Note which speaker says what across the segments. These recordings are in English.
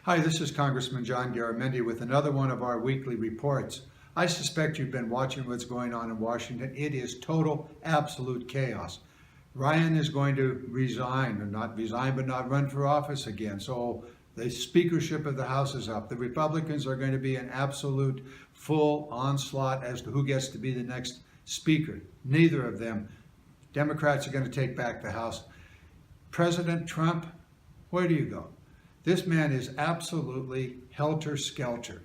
Speaker 1: Hi, this is Congressman John Garamendi with another one of our weekly reports. I suspect you've been watching what's going on in Washington. It is total, absolute chaos. Ryan is going to resign, or not resign, but not run for office again. So the speakership of the House is up. The Republicans are going to be an absolute full onslaught as to who gets to be the next speaker. Neither of them. Democrats are going to take back the House. President Trump, where do you go? This man is absolutely helter-skelter.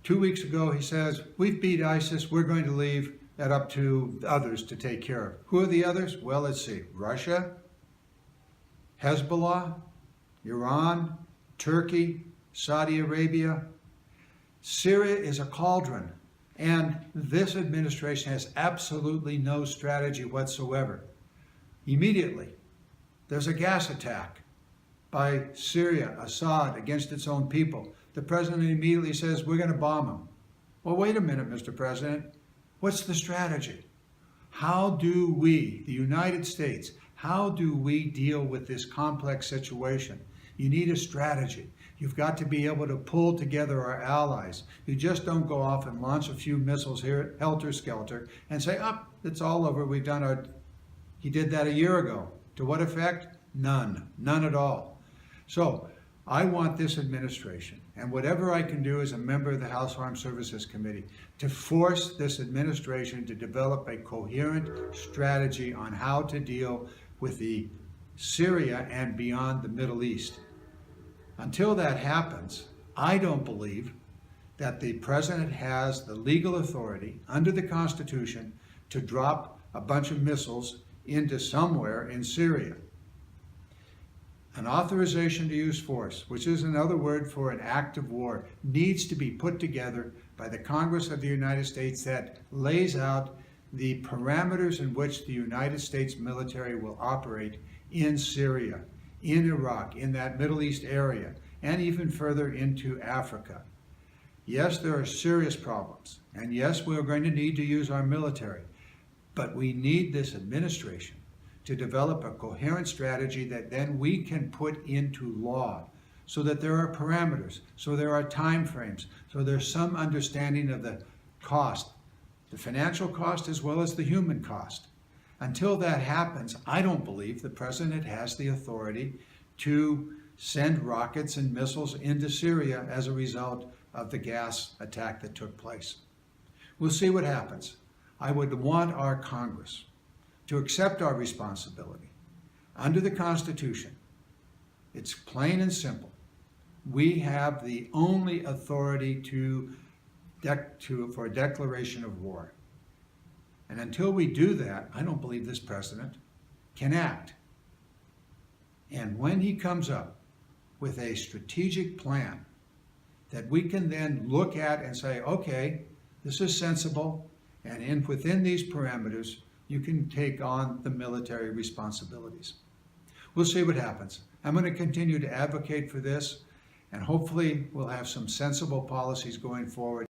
Speaker 1: 2 weeks ago, he says, we've beat ISIS, we're going to leave that up to others to take care of. Who are the others? Well, let's see. Russia, Hezbollah, Iran, Turkey, Saudi Arabia. Syria is a cauldron, and this administration has absolutely no strategy whatsoever. Immediately, there's a gas attack by Syria, Assad, against its own people. The president immediately says, we're going to bomb them. Well, wait a minute, Mr. President. What's the strategy? How do we, the United States, how do we deal with this complex situation? You need a strategy. You've got to be able to pull together our allies. You just don't go off and launch a few missiles here, helter-skelter, and say, it's all over. We've done our... He did that a year ago. To what effect? None. None at all. So I want this administration, and whatever I can do as a member of the House Armed Services Committee, to force this administration to develop a coherent strategy on how to deal with the Syria and beyond the Middle East. Until that happens, I don't believe that the president has the legal authority under the Constitution to drop a bunch of missiles into somewhere in Syria. An authorization to use force, which is another word for an act of war, needs to be put together by the Congress of the United States that lays out the parameters in which the United States military will operate in Syria, in Iraq, in that Middle East area, and even further into Africa. Yes, there are serious problems, and yes, we're going to need to use our military, but we need this administration to develop a coherent strategy that then we can put into law so that there are parameters, so there are time frames, so there's some understanding of the cost, the financial cost as well as the human cost. Until that happens, I don't believe the president has the authority to send rockets and missiles into Syria as a result of the gas attack that took place. We'll see what happens. I would want our Congress to accept our responsibility under the Constitution. It's plain and simple. We have the only authority for a declaration of war. And until we do that, I don't believe this president can act. And when he comes up with a strategic plan that we can then look at and say, okay, this is sensible, and within these parameters, you can take on the military responsibilities. We'll see what happens. I'm going to continue to advocate for this, and hopefully we'll have some sensible policies going forward.